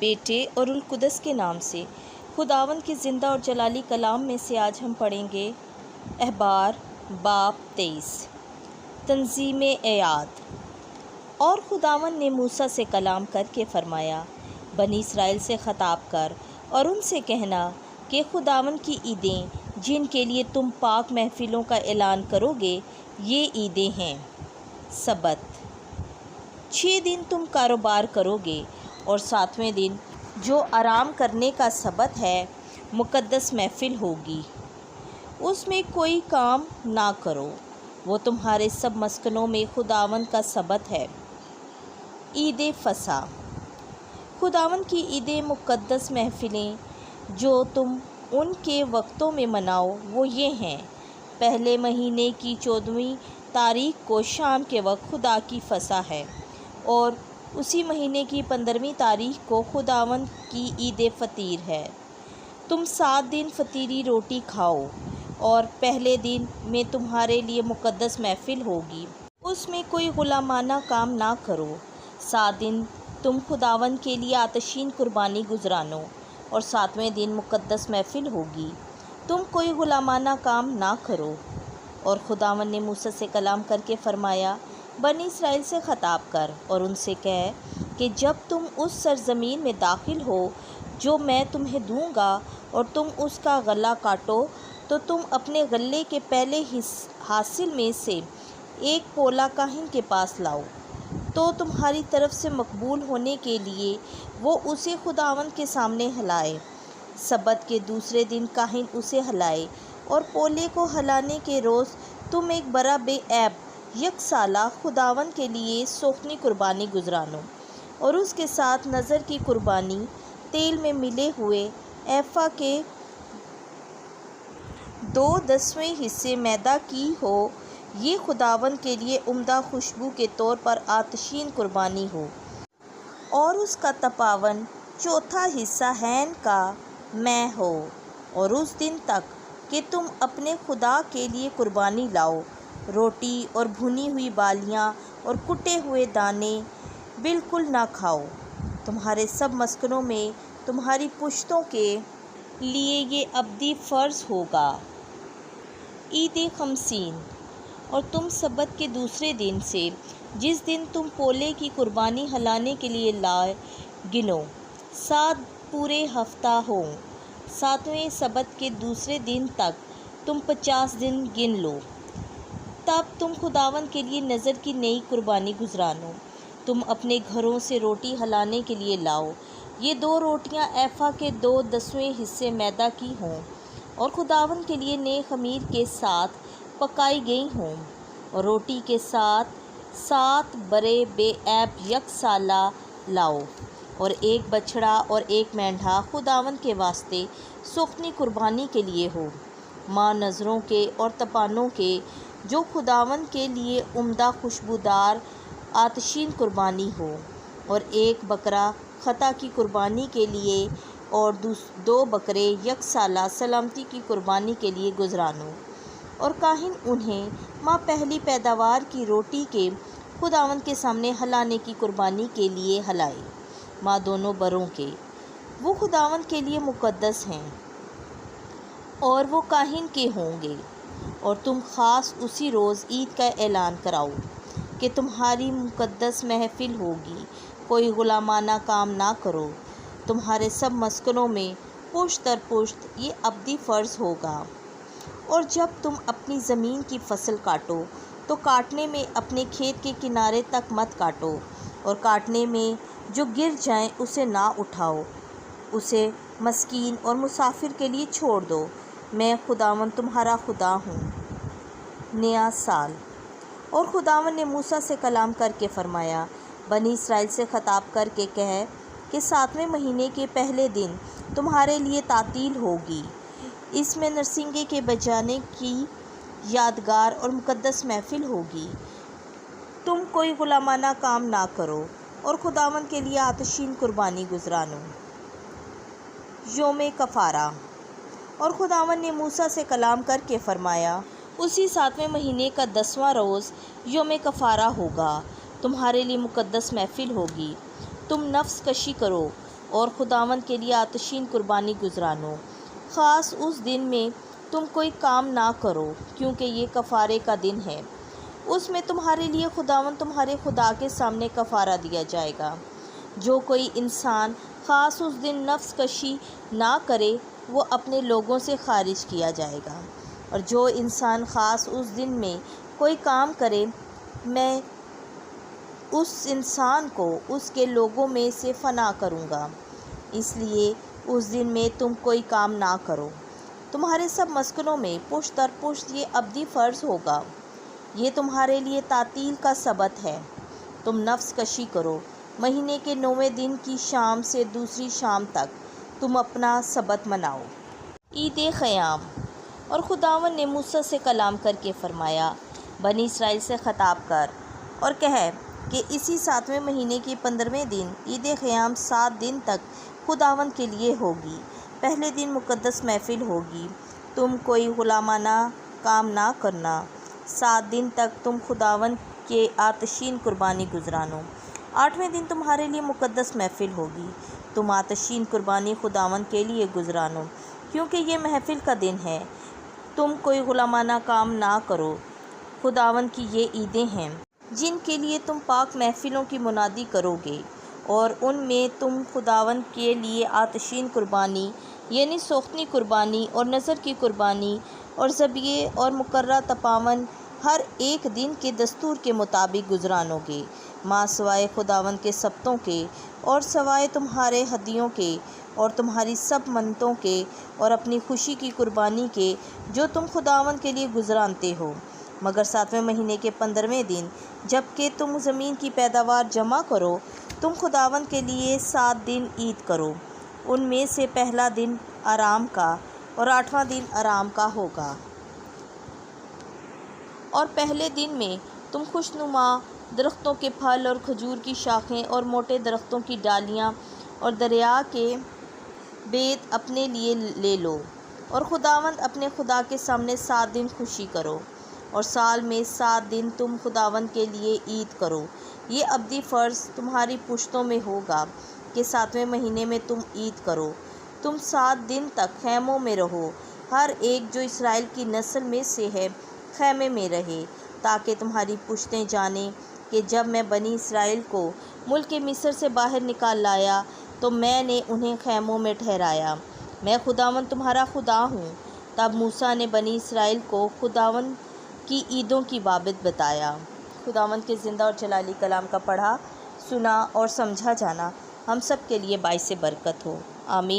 بیٹے اور القدس کے نام سے۔ خداوند کے زندہ اور جلالی کلام میں سے آج ہم پڑھیں گے احبار باب 23 تنظیم ایاد۔ اور خداوند نے موسیٰ سے کلام کر کے فرمایا، بنی اسرائیل سے خطاب کر اور ان سے کہنا کہ خداوند کی عیدیں جن کے لیے تم پاک محفلوں کا اعلان کرو گے یہ عیدیں ہیں۔ سبت 6 دن تم کاروبار کرو گے اور 7ویں دن جو آرام کرنے کا سبت ہے مقدس محفل ہوگی، اس میں کوئی کام نہ کرو، وہ تمہارے سب مسکنوں میں خداوند کا سبت ہے۔ عید فصح۔ خداوند کی عیدیں مقدس محفلیں جو تم ان کے وقتوں میں مناؤ وہ یہ ہیں: پہلے مہینے کی 14ویں تاریخ کو شام کے وقت خدا کی فصح ہے، اور اسی مہینے کی 15ویں تاریخ کو خداوند کی عید فطیر ہے۔ تم 7 دن فطیری روٹی کھاؤ، اور پہلے دن میں تمہارے لیے مقدس محفل ہوگی، اس میں کوئی غلامانہ کام نہ کرو۔ 7 دن تم خداوند کے لیے آتشین قربانی گزرانو، اور 7ویں دن مقدس محفل ہوگی، تم کوئی غلامانہ کام نہ کرو۔ اور خداوند نے موسیٰ سے کلام کر کے فرمایا، بنی اسرائیل سے خطاب کر اور ان سے کہہ کہ جب تم اس سرزمین میں داخل ہو جو میں تمہیں دوں گا اور تم اس کا غلہ کاٹو، تو تم اپنے غلے کے پہلے حاصل میں سے ایک پولا کاہن کے پاس لاؤ، تو تمہاری طرف سے مقبول ہونے کے لیے وہ اسے خداوند کے سامنے ہلائے۔ سبت کے دوسرے دن کاہن اسے ہلائے، اور پولے کو ہلانے کے روز تم ایک برا بے عیب یک سالہ خداوند کے لیے سوکھنی قربانی گزرانو، اور اس کے ساتھ نذر کی قربانی تیل میں ملے ہوئے ایفا کے 2/10 حصے میدا کی ہو، یہ خداوند کے لیے عمدہ خوشبو کے طور پر آتشین قربانی ہو۔ اور اس کا تپاون 1/4 حصہ ہین کا مے ہو، اور اس دن تک کہ تم اپنے خدا کے لیے قربانی لاؤ، روٹی اور بھنی ہوئی بالیاں اور کٹے ہوئے دانے بالکل نہ کھاؤ۔ تمہارے سب مسکنوں میں تمہاری پشتوں کے لیے یہ ابدی فرض ہوگا۔ عید خمسین۔ اور تم سبت کے دوسرے دن سے جس دن تم پولے کی قربانی ہلانے کے لیے لائے گنو، 7 پورے ہفتہ ہوں۔ 7ویں سبت کے دوسرے دن تک تم 50 دن گن لو، تب تم خداوند کے لیے نذر کی نئی قربانی گزرانو۔ تم اپنے گھروں سے روٹی ہلانے کے لیے لاؤ، یہ 2 روٹیاں ایفا کے 2/10 حصے میدا کی ہوں، اور خداوند کے لیے نئے خمیر کے ساتھ پکائی گئی ہوں، اور روٹی کے ساتھ 7 برے بے عیب یک سالہ لاؤ، اور 1 بچڑا اور 1 مینڈھا خداوند کے واسطے سوکھنی قربانی کے لیے ہو، ماہ نذروں کے اور تپانوں کے جو خداوند کے لیے عمدہ خوشبودار آتشین قربانی ہو، اور 1 بکرا خطا کی قربانی کے لیے اور 2 بکرے یک سالہ سلامتی کی قربانی کے لیے گزرانو۔ اور کاہن انہیں ماہ پہلی پیداوار کی روٹی کے خداوند کے سامنے ہلانے کی قربانی کے لیے ہلائے، ماہ دونوں بروں کے، وہ خداوند کے لیے مقدس ہیں، اور وہ کاہن کے ہوں گے۔ اور تم خاص اسی روز عید کا اعلان کراؤ کہ تمہاری مقدس محفل ہوگی، کوئی غلامانہ کام نہ کرو۔ تمہارے سب مسکنوں میں پشت در پشت یہ ابدی فرض ہوگا۔ اور جب تم اپنی زمین کی فصل کاٹو تو کاٹنے میں اپنے کھیت کے کنارے تک مت کاٹو، اور کاٹنے میں جو گر جائیں اسے نہ اٹھاؤ، اسے مسکین اور مسافر کے لیے چھوڑ دو، میں خداوند تمہارا خدا ہوں۔ نیا سال۔ اور خداوند نے موسیٰ سے کلام کر کے فرمایا، بنی اسرائیل سے خطاب کر کے کہہ کہ 7ویں مہینے کے پہلے دن تمہارے لیے تعطیل ہوگی، اس میں نرسنگے کے بجانے کی یادگار اور مقدس محفل ہوگی، تم کوئی غلامانہ کام نہ کرو، اور خداوند کے لیے آتشین قربانی گزرانو۔ یوم کفارہ۔ اور خداوند نے موسیٰ سے کلام کر کے فرمایا، اسی 7ویں مہینے کا 10واں روز یوم کفارہ ہوگا، تمہارے لیے مقدس محفل ہوگی، تم نفس کشی کرو، اور خداوند کے لیے آتشین قربانی گزرانو۔ خاص اس دن میں تم کوئی کام نہ کرو، کیونکہ یہ کفارے کا دن ہے۔ اس میں تمہارے لیے خداوند تمہارے خدا کے سامنے کفارہ دیا جائے گا۔ جو کوئی انسان خاص اس دن نفس کشی نہ کرے وہ اپنے لوگوں سے خارج کیا جائے گا، اور جو انسان خاص اس دن میں کوئی کام کرے میں اس انسان کو اس کے لوگوں میں سے فنا کروں گا۔ اس لیے اس دن میں تم کوئی کام نہ کرو۔ تمہارے سب مسکنوں میں پشت در پشت یہ ابدی فرض ہوگا۔ یہ تمہارے لیے تعطیل کا سبت ہے۔ تم نفس کشی کرو۔ مہینے کے 9ویں دن کی شام سے دوسری شام تک تم اپنا سبت مناؤ۔ عید خیام۔ اور خداوند نے موسیٰ سے کلام کر کے فرمایا، بنی اسرائیل سے خطاب کر اور کہہ کہ اسی 7ویں مہینے کے 15ویں دن عید خیام 7 دن تک خداوند کے لیے ہوگی۔ پہلے دن مقدس محفل ہوگی۔ تم کوئی غلامانہ کام نہ کرنا۔ 7 دن تک تم خداوند کے آتشین قربانی گزرانو۔ 8ویں دن تمہارے لیے مقدس محفل ہوگی۔ تم آتشین قربانی خداوند کے لیے گزرانو، کیونکہ یہ محفل کا دن ہے۔ تم کوئی غلامانہ کام نہ کرو۔ خداوند کی یہ عیدیں ہیں جن کے لیے تم پاک محفلوں کی منادی کرو گے، اور ان میں تم خداوند کے لیے آتشین قربانی یعنی سوختنی قربانی اور نذر کی قربانی اور ذبیحے اور مقررہ تپاون ہر ایک دن کے دستور کے مطابق گزرانو گے، ماں سوائے خداوند کے سبتوں کے اور سوائے تمہارے ہدیوں کے اور تمہاری سب منتوں کے اور اپنی خوشی کی قربانی کے جو تم خداوند کے لیے گزرانتے ہو، مگر 7ویں مہینے کے 15ویں دن جب کہ تم زمین کی پیداوار جمع کرو، تم خداوند کے لیے 7 دن عید کرو۔ ان میں سے پہلا دن آرام کا اور 8واں دن آرام کا ہوگا۔ اور پہلے دن میں تم خوشنما درختوں کے پھل اور کھجور کی شاخیں اور موٹے درختوں کی ڈالیاں اور دریا کے بیت اپنے لیے لے لو، اور خداوند اپنے خدا کے سامنے 7 دن خوشی کرو، اور سال میں 7 دن تم خداوند کے لیے عید کرو۔ یہ ابدی فرض تمہاری پشتوں میں ہوگا کہ 7ویں مہینے میں تم عید کرو۔ تم 7 دن تک خیموں میں رہو، ہر ایک جو اسرائیل کی نسل میں سے ہے خیمے میں رہے، تاکہ تمہاری پشتیں جانیں کہ جب میں بنی اسرائیل کو ملک مصر سے باہر نکال لایا تو میں نے انہیں خیموں میں ٹھہرایا۔ میں خداوند تمہارا خدا ہوں۔ تب موسیٰ نے بنی اسرائیل کو خداوند کی عیدوں کی بابت بتایا۔ خداوند کے زندہ اور جلالی کلام کا پڑھا، سنا اور سمجھا جانا ہم سب کے لیے باعث برکت ہو۔ آمین۔